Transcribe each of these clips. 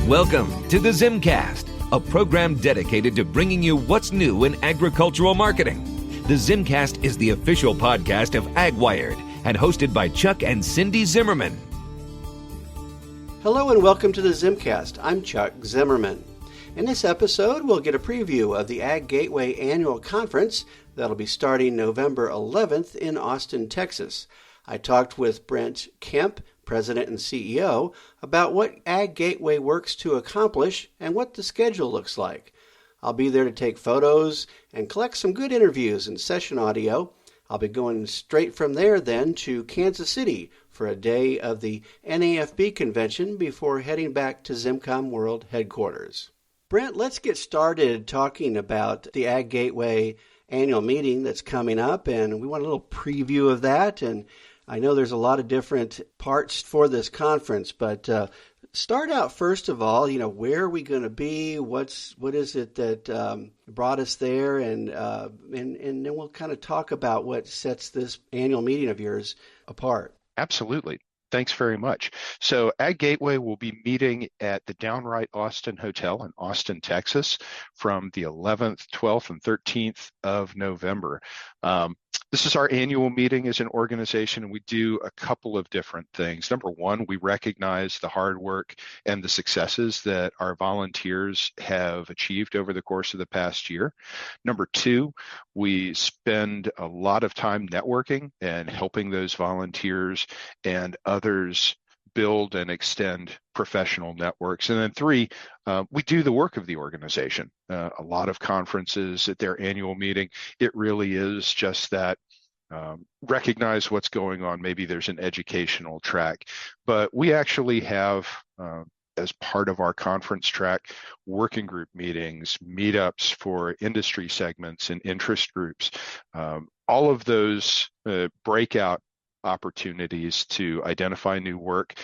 Welcome to the ZimmCast, a program dedicated to bringing you what's new in agricultural marketing. The ZimmCast is the official podcast of AgWired and hosted by Chuck and Cindy Zimmerman. Hello and welcome to the ZimmCast. I'm Chuck Zimmerman. In this episode, we'll get a preview of the AgGateway Annual Conference that'll be starting November 11th in Austin, Texas. I talked with Brent Kemp, President and CEO, about what AgGateway works to accomplish and what the schedule looks like. I'll be there to take photos and collect some good interviews and session audio. I'll be going straight from there then to Kansas City for a day of the NAFB Convention before heading back to ZimmComm World Headquarters. Brent, let's get started talking about the AgGateway annual meeting that's coming up, and we want a little preview of that. And I know there's a lot of different parts for this conference, but start out first of all, where are we going to be? What is it that brought us there? And then we'll kind of talk about what sets this annual meeting of yours apart. Absolutely. Thanks very much. So AgGateway will be meeting at the Downright Austin Hotel in Austin, Texas from the 11th, 12th, and 13th of November. This is our annual meeting as an organization, and we do a couple of different things. Number one, we recognize the hard work and the successes that our volunteers have achieved over the course of the past year. Number two, we spend a lot of time networking and helping those volunteers and others build and extend professional networks. And then three, we do the work of the organization. A lot of conferences at their annual meeting, it really is just that. Recognize what's going on. Maybe there's an educational track, but we actually have, as part of our conference track, working group meetings, meetups for industry segments and interest groups. All of those breakout opportunities to identify new work,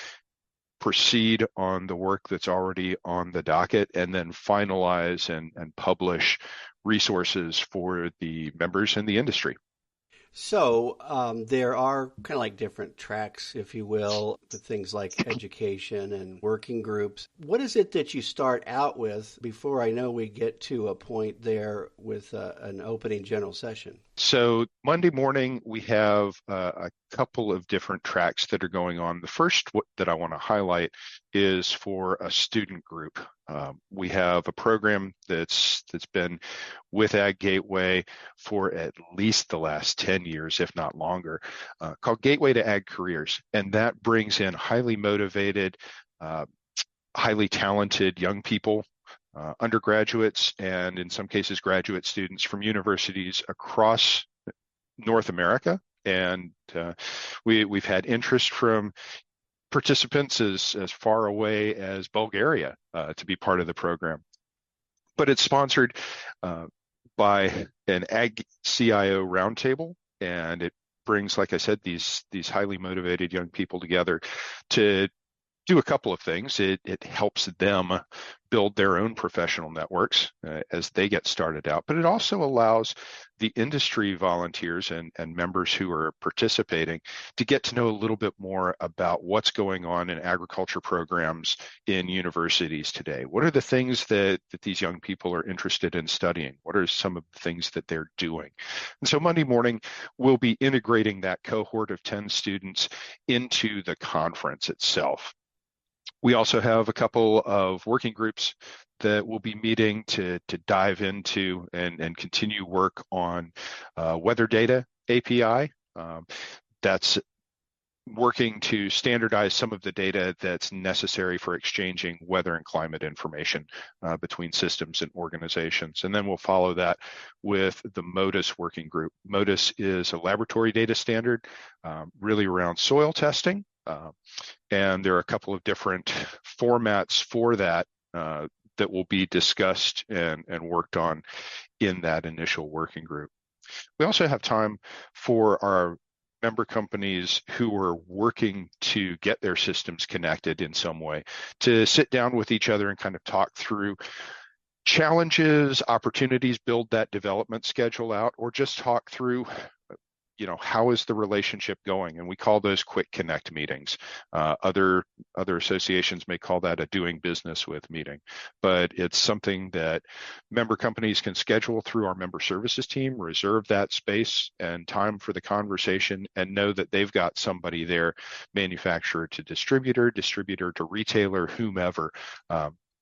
proceed on the work that's already on the docket, and then finalize and publish resources for the members in the industry. So there are kind of like different tracks, if you will, with things like education and working groups. What is it that you start out with before I know we get to a point there with an opening general session? So Monday morning, we have a couple of different tracks that are going on. The first that I want to highlight is for a student group. We have a program that's been with AgGateway for at least the last 10 years, if not longer, called Gateway to Ag Careers. And that brings in highly motivated, highly talented young people, undergraduates, and in some cases graduate students from universities across North America. And we've had interest from participants as far away as Bulgaria to be part of the program. But it's sponsored by an Ag CIO roundtable, and it brings, like I said, these highly motivated young people together to do a couple of things. It helps them build their own professional networks as they get started out, but it also allows the industry volunteers and members who are participating to get to know a little bit more about what's going on in agriculture programs in universities today. What are the things that these young people are interested in studying? What are some of the things that they're doing? And so Monday morning, we'll be integrating that cohort of 10 students into the conference itself. We also have a couple of working groups that will be meeting to dive into and continue work on weather data API. That's working to standardize some of the data that's necessary for exchanging weather and climate information between systems and organizations. And then we'll follow that with the MODIS working group. MODIS is a laboratory data standard really around soil testing. And there are a couple of different formats for that that will be discussed and worked on in that initial working group. We also have time for our member companies who are working to get their systems connected in some way to sit down with each other and kind of talk through challenges, opportunities, build that development schedule out, or just talk through how is the relationship going? And we call those quick connect meetings. Other associations may call that a doing business with meeting, but it's something that member companies can schedule through our member services team, reserve that space and time for the conversation, and know that they've got somebody there, manufacturer to distributor to retailer, whomever,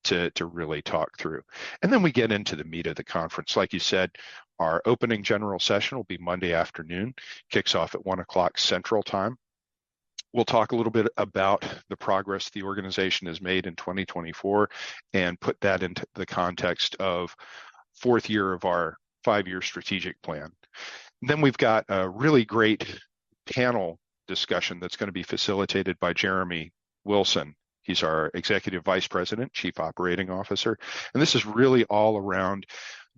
to really talk through. And then we get into the meat of the conference. Like you said, our opening general session will be Monday afternoon, kicks off at 1 o'clock Central Time. We'll talk a little bit about the progress the organization has made in 2024 and put that into the context of fourth year of our 5-year strategic plan. And then we've got a really great panel discussion that's going to be facilitated by Jeremy Wilson. He's our Executive Vice President, Chief Operating Officer. And this is really all around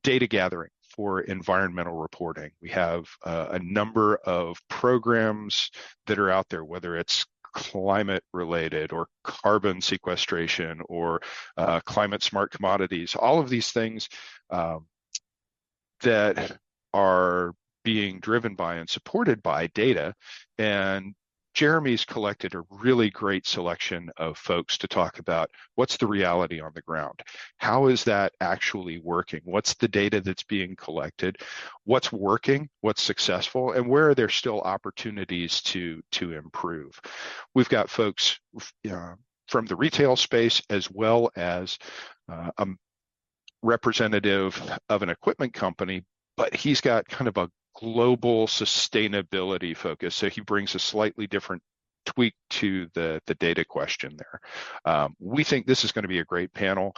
data gathering for environmental reporting. We have a number of programs that are out there, whether it's climate related or carbon sequestration or climate smart commodities, all of these things that are being driven by and supported by data. And Jeremy's collected a really great selection of folks to talk about what's the reality on the ground. How is that actually working? What's the data that's being collected? What's working? What's successful? And where are there still opportunities to improve? We've got folks from the retail space as well as a representative of an equipment company, but he's got kind of a global sustainability focus. So he brings a slightly different tweak to the data question there. We think this is going to be a great panel,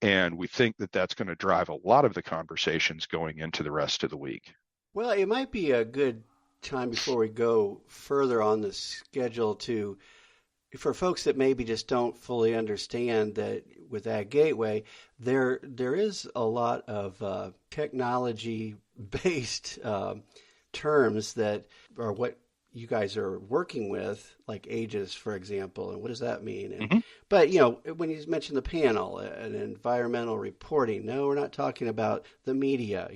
and we think that that's going to drive a lot of the conversations going into the rest of the week. Well, it might be a good time before we go further on the schedule for folks that maybe just don't fully understand that with AgGateway, there is a lot of technology-based terms that are what you guys are working with, like AGES, for example, and what does that mean? And, But, when you mentioned the panel and environmental reporting, no, we're not talking about the media,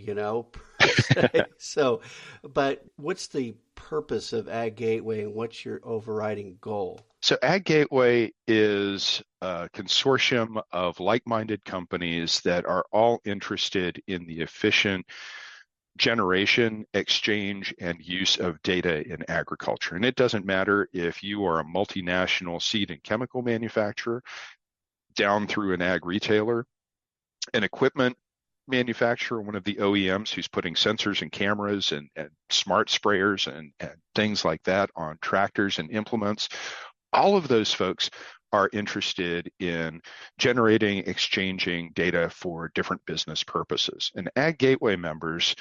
per se. So, but what's the purpose of AgGateway and what's your overriding goal? So AgGateway is a consortium of like-minded companies that are all interested in the efficient generation, exchange, and use of data in agriculture. And it doesn't matter if you are a multinational seed and chemical manufacturer, down through an ag retailer, an equipment manufacturer, one of the OEMs who's putting sensors and cameras and smart sprayers and things like that on tractors and implements. All of those folks are interested in generating, exchanging data for different business purposes. And AgGateway members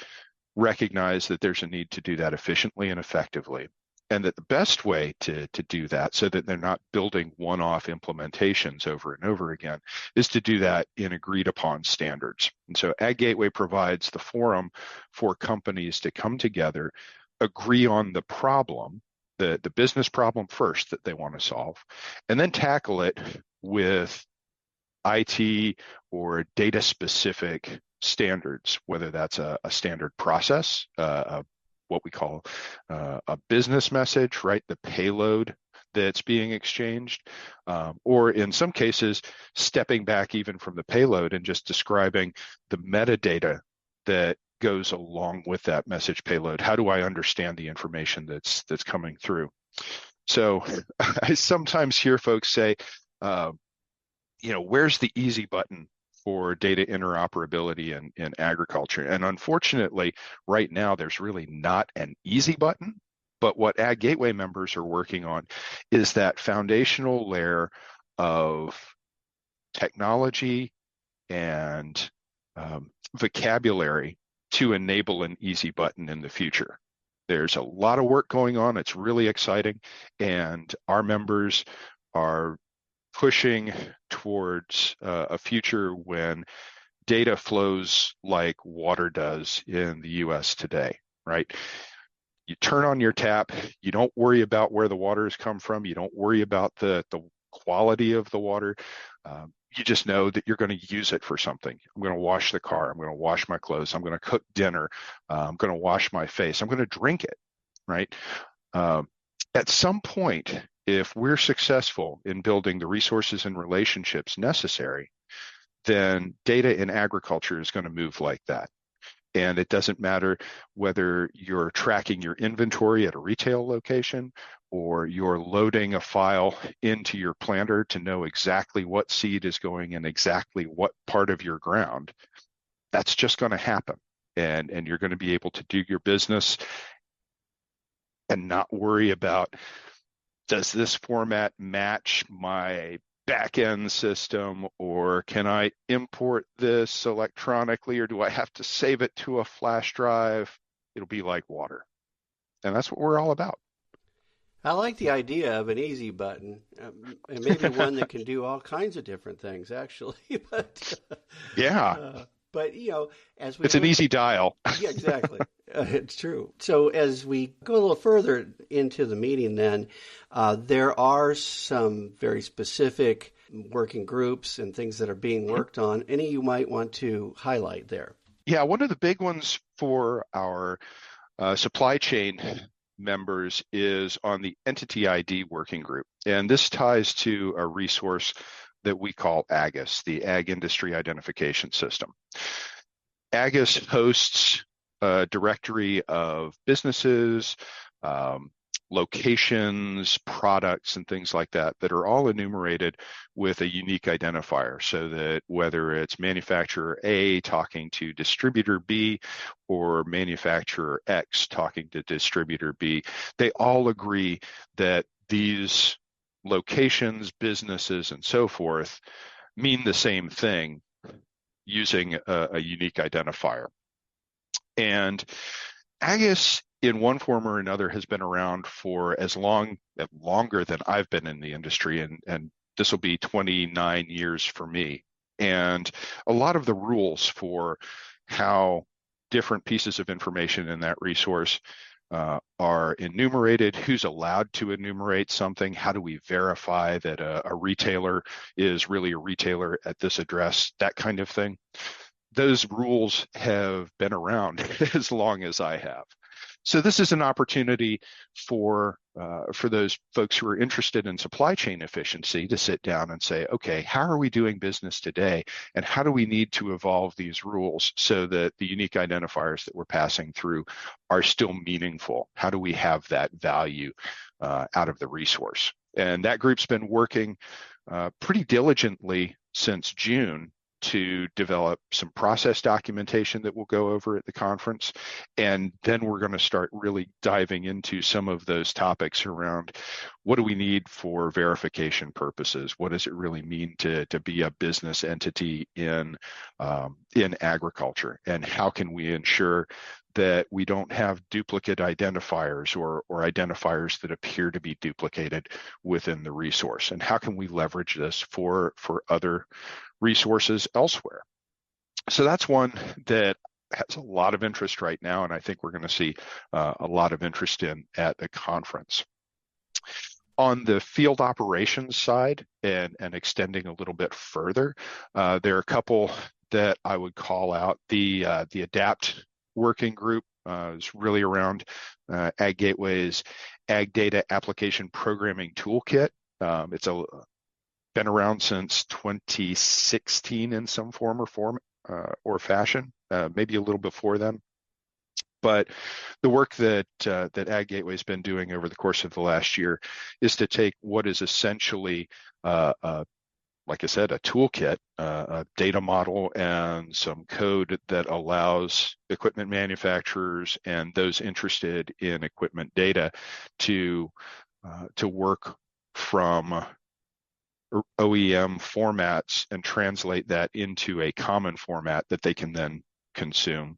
recognize that there's a need to do that efficiently and effectively. And that the best way to do that, so that they're not building one-off implementations over and over again, is to do that in agreed upon standards. And so AgGateway provides the forum for companies to come together, agree on the problem, the business problem first that they want to solve, and then tackle it with IT or data specific standards, whether that's a standard process, what we call a business message, right? The payload that's being exchanged, or in some cases, stepping back even from the payload and just describing the metadata that goes along with that message payload. How do I understand the information that's coming through? So I sometimes hear folks say, where's the easy button for data interoperability in agriculture? And unfortunately, right now, there's really not an easy button. But what AgGateway members are working on is that foundational layer of technology and vocabulary to enable an easy button in the future. There's a lot of work going on. It's really exciting. And our members are pushing towards a future when data flows like water does in the US today, right? You turn on your tap, you don't worry about where the water has come from. You don't worry about the quality of the water. You just know that you're going to use it for something. I'm going to wash the car. I'm going to wash my clothes. I'm going to cook dinner. I'm going to wash my face. I'm going to drink it. right? At some point, if we're successful in building the resources and relationships necessary, then data in agriculture is going to move like that. And it doesn't matter whether you're tracking your inventory at a retail location or you're loading a file into your planter to know exactly what seed is going in exactly what part of your ground. That's just going to happen. And you're going to be able to do your business and not worry about, does this format match my back-end system, or can I import this electronically, or do I have to save it to a flash drive? It'll be like water. And that's what we're all about. I like the idea of an easy button, and maybe one that can do all kinds of different things, actually. But as we it's an easy dial. Yeah, exactly. It's true. So as we go a little further into the meeting, then there are some very specific working groups and things that are being worked on. Any you might want to highlight there? Yeah, one of the big ones for our supply chain members is on the Entity ID working group. And this ties to a resource that we call AGIS, the Ag Industry Identification System. AGIS hosts a directory of businesses, locations, products, and things like that that are all enumerated with a unique identifier, so that whether it's manufacturer A talking to distributor B or manufacturer X talking to distributor B, they all agree that these locations, businesses, and so forth mean the same thing using a unique identifier. And AGIS, in one form or another, has been around for longer than I've been in the industry, and this will be 29 years for me. And a lot of the rules for how different pieces of information in that resource are enumerated, who's allowed to enumerate something, how do we verify that a retailer is really a retailer at this address, that kind of thing. Those rules have been around as long as I have. So this is an opportunity for those folks who are interested in supply chain efficiency to sit down and say, okay, how are we doing business today? And how do we need to evolve these rules so that the unique identifiers that we're passing through are still meaningful? How do we have that value out of the resource? And that group's been working pretty diligently since June to develop some process documentation that we'll go over at the conference. And then we're going to start really diving into some of those topics around what do we need for verification purposes? What does it really mean to be a business entity in agriculture? And how can we ensure that we don't have duplicate identifiers or identifiers that appear to be duplicated within the resource? And how can we leverage this for other resources elsewhere? So that's one that has a lot of interest right now, and I think we're going to see a lot of interest in at the conference. On the field operations side, and extending a little bit further, there are a couple that I would call out. The ADAPT working group is really around AgGateway's Ag Data Application Programming Toolkit. It's been around since 2016 in some form or fashion, maybe a little before then. But the work that AgGateway has been doing over the course of the last year is to take what is essentially, like I said, a toolkit, a data model, and some code that allows equipment manufacturers and those interested in equipment data to work from OEM formats and translate that into a common format that they can then consume.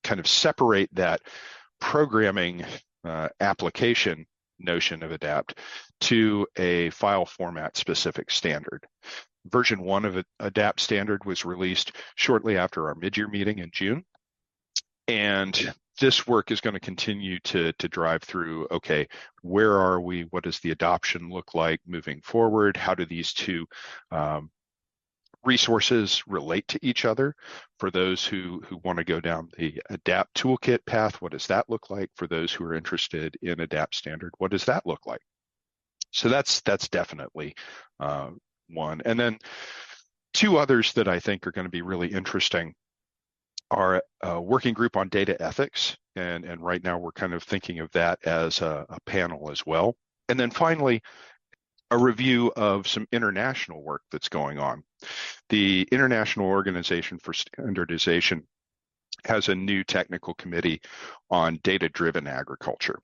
Kind of separate that programming application notion of ADAPT to a file format specific standard. Version 1 of ADAPT standard was released shortly after our mid-year meeting in June. And this work is going to continue to drive through, okay, where are we? What does the adoption look like moving forward? How do these two resources relate to each other. For those who want to go down the ADAPT toolkit path, what does that look like? For those who are interested in ADAPT standard, what does that look like? So that's definitely one. And then two others that I think are going to be really interesting are a working group on data ethics. And right now we're kind of thinking of that as a panel as well. And then finally, a review of some international work that's going on. The International Organization for Standardization has a new technical committee on data-driven agriculture.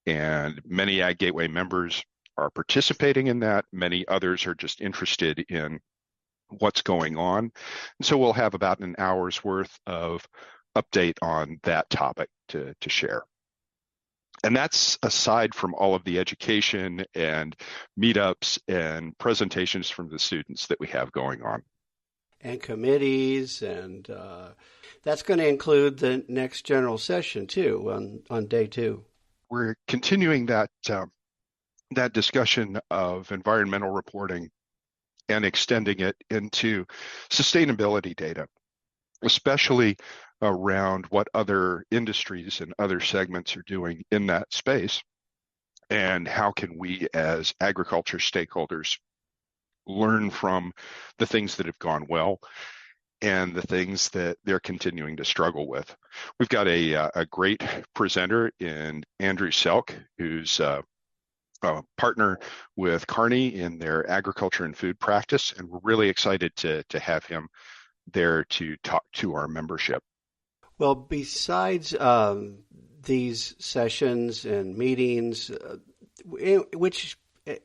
And many AgGateway members are participating in that. Many others are just interested in what's going on. And so we'll have about an hour's worth of update on that topic to share. And that's aside from all of the education and meetups and presentations from the students that we have going on. And committees, and that's going to include the next general session too on day 2. We're continuing that discussion of environmental reporting and extending it into sustainability data, especially around what other industries and other segments are doing in that space, and how can we as agriculture stakeholders learn from the things that have gone well and the things that they're continuing to struggle with. We've got a great presenter in Andrew Selk, who's a partner with Kearney in their agriculture and food practice, and we're really excited to have him there to talk to our membership. Well, besides these sessions and meetings, which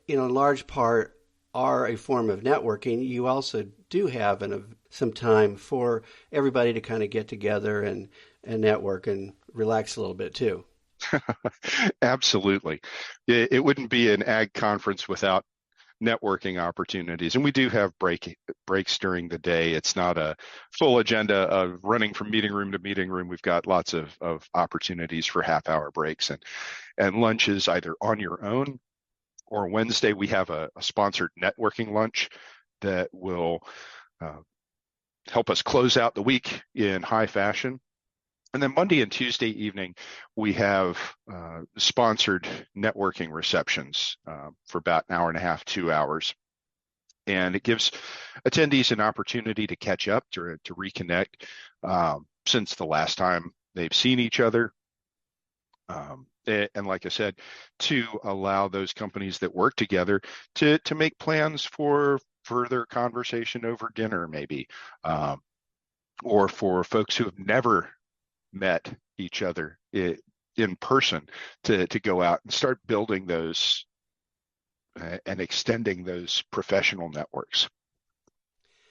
in large part are a form of networking, you also do have some time for everybody to kind of get together and network and relax a little bit too. Absolutely. It wouldn't be an ag conference without networking opportunities. And we do have breaks during the day. It's not a full agenda of running from meeting room to meeting room. We've got lots of opportunities for half-hour breaks and lunches either on your own, or Wednesday we have a sponsored networking lunch that will help us close out the week in high fashion. And then Monday and Tuesday evening, we have sponsored networking receptions for about an hour and a half, 2 hours. And it gives attendees an opportunity to catch up, to reconnect since the last time they've seen each other. And like I said, to allow those companies that work together to make plans for further conversation over dinner, maybe, or for folks who have never met each other in person to go out and start building those and extending those professional networks.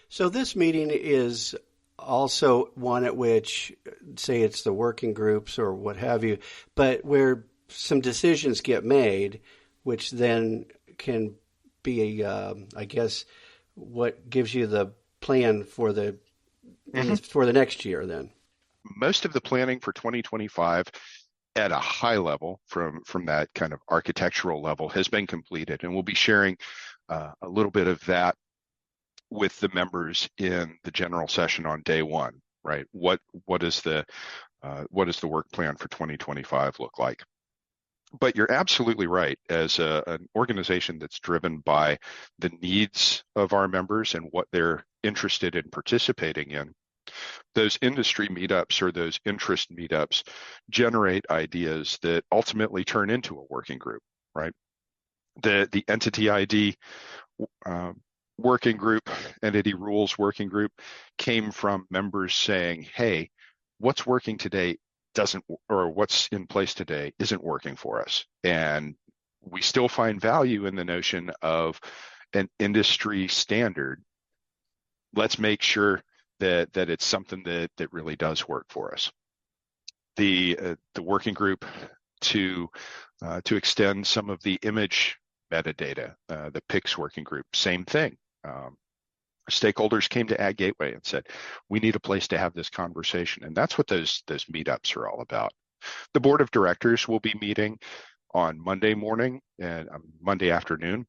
So this meeting is also one at which, say it's the working groups or what have you, but where some decisions get made, which then can be, I guess, what gives you the plan for the next year then. Most of the planning for 2025 at a high level from that kind of architectural level has been completed, and we'll be sharing a little bit of that with the members in the general session on day 1, right? What is the work plan for 2025 look like? But you're absolutely right. As an organization that's driven by the needs of our members and what they're interested in participating in, those industry meetups or those interest meetups generate ideas that ultimately turn into a working group, right? The entity ID working group, entity rules working group came from members saying, hey, what's working today or what's in place today isn't working for us. And we still find value in the notion of an industry standard. Let's make sure that it's something that really does work for us. The working group to extend some of the image metadata, the PICS working group, same thing. Stakeholders came to AgGateway and said, we need a place to have this conversation. And that's what those meetups are all about. The board of directors will be meeting on Monday morning and Monday afternoon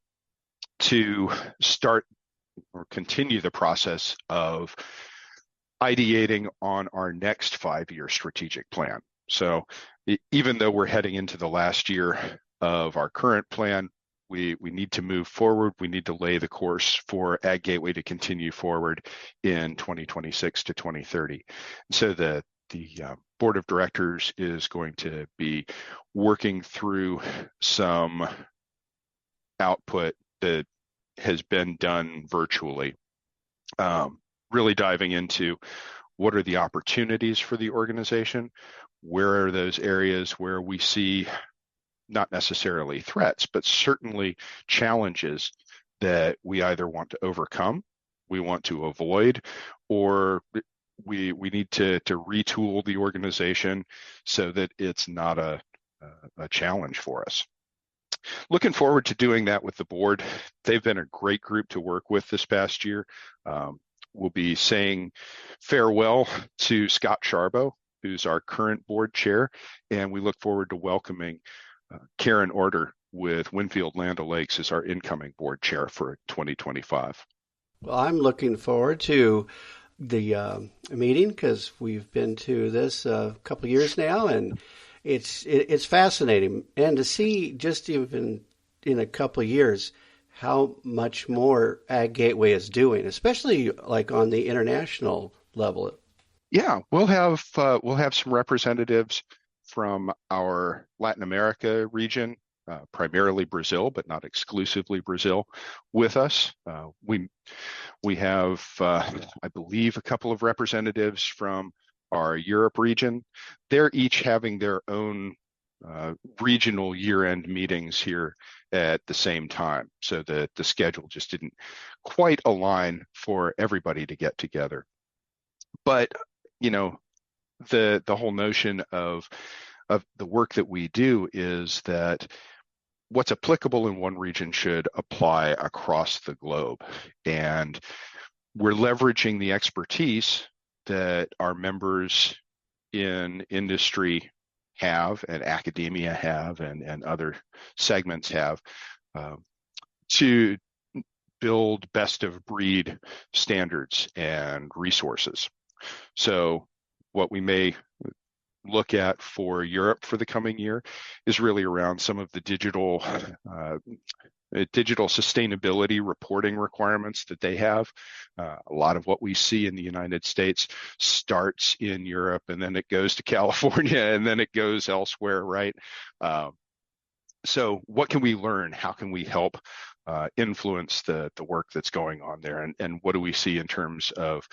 to start or continue the process of ideating on our next 5-year strategic plan. So even though we're heading into the last year of our current plan, we need to move forward. We need to lay the course for AgGateway to continue forward in 2026 to 2030. So the board of directors is going to be working through some output that has been done virtually, really diving into what are the opportunities for the organization, where are those areas where we see not necessarily threats, but certainly challenges that we either want to overcome, we want to avoid, or we need to retool the organization so that it's not a challenge for us. Looking forward to doing that with the board. They've been a great group to work with this past year. We'll be saying farewell to Scott Sharbo, who's our current board chair, and we look forward to welcoming Karen Order with Winfield Land O'Lakes as our incoming board chair for 2025. Well, I'm looking forward to the meeting because we've been to this a couple of years now, and it's fascinating. And to see just even in a couple of years how much more AgGateway is doing, especially like on the international level. Yeah, we'll have some representatives from our Latin America region, primarily Brazil, but not exclusively Brazil, with us. We have, I believe, a couple of representatives from our Europe region. They're each having their own regional year-end meetings here at the same time, so that the schedule just didn't quite align for everybody to get together. But the whole notion of the work that we do is that what's applicable in one region should apply across the globe, and we're leveraging the expertise that our members in industry have and academia have and other segments have to build best of breed standards and resources. So what we may look at for Europe for the coming year is really around some of the digital sustainability reporting requirements that they have. A lot of what we see in the United States starts in Europe, and then it goes to California, and then it goes elsewhere, right? So what can we learn? How can we help influence the work that's going on there? And what do we see in terms of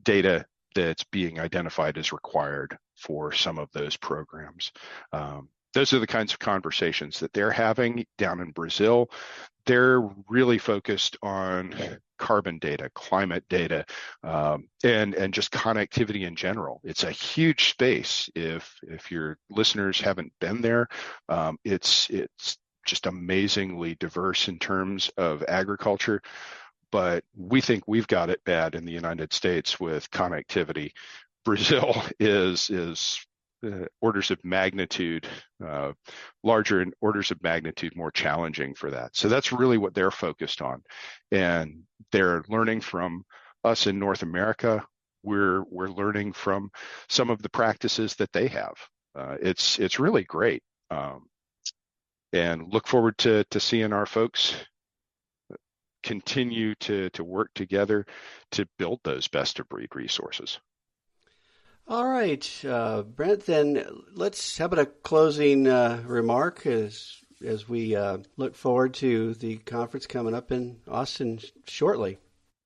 data that's being identified as required for some of those programs? Those are the kinds of conversations that they're having down in Brazil. They're really focused on carbon data, climate data, and just connectivity in general. It's a huge space. If your listeners haven't been there, it's just amazingly diverse in terms of agriculture. But we think we've got it bad in the United States with connectivity. Brazil is orders of magnitude larger, and orders of magnitude more challenging for that. So that's really what they're focused on, and they're learning from us in North America. We're learning from some of the practices that they have. It's really great, and look forward to seeing our folks continue to work together to build those best of breed resources. All right, Brent, then let's have a closing remark as we look forward to the conference coming up in Austin shortly.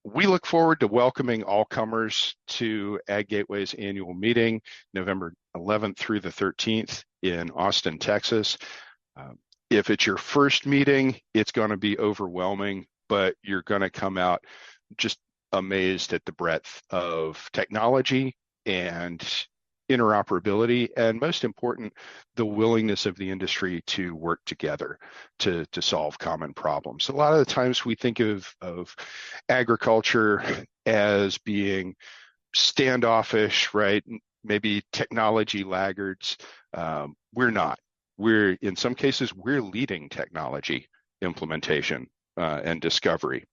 We look forward to welcoming all comers to AgGateway's annual meeting, November 11th through the 13th in Austin, Texas. If it's your first meeting, it's going to be overwhelming, but you're going to come out just amazed at the breadth of technology and interoperability, and most important, the willingness of the industry to work together to solve common problems. A lot of the times we think of agriculture as being standoffish, right? Maybe technology laggards. We're not. In some cases, we're leading technology implementation and discovery.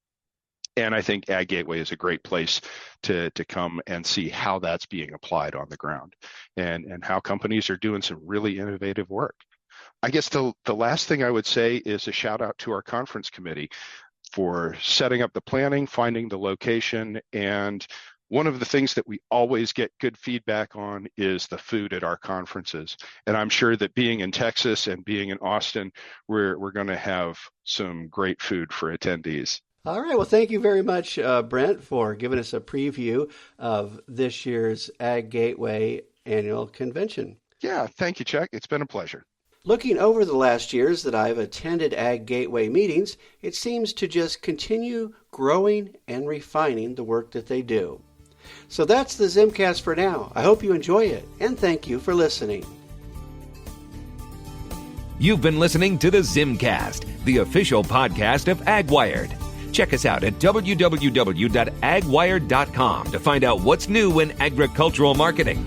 And I think AgGateway is a great place to come and see how that's being applied on the ground and how companies are doing some really innovative work. I guess the last thing I would say is a shout out to our conference committee for setting up the planning, finding the location, and one of the things that we always get good feedback on is the food at our conferences. And I'm sure that being in Texas and being in Austin, we're going to have some great food for attendees. All right. Well, thank you very much, Brent, for giving us a preview of this year's AgGateway Annual Convention. Yeah, thank you, Chuck. It's been a pleasure. Looking over the last years that I've attended AgGateway meetings, it seems to just continue growing and refining the work that they do. So that's the ZimmCast for now. I hope you enjoy it, and thank you for listening. You've been listening to the ZimmCast, the official podcast of AgWired. Check us out at www.agwired.com to find out what's new in agricultural marketing.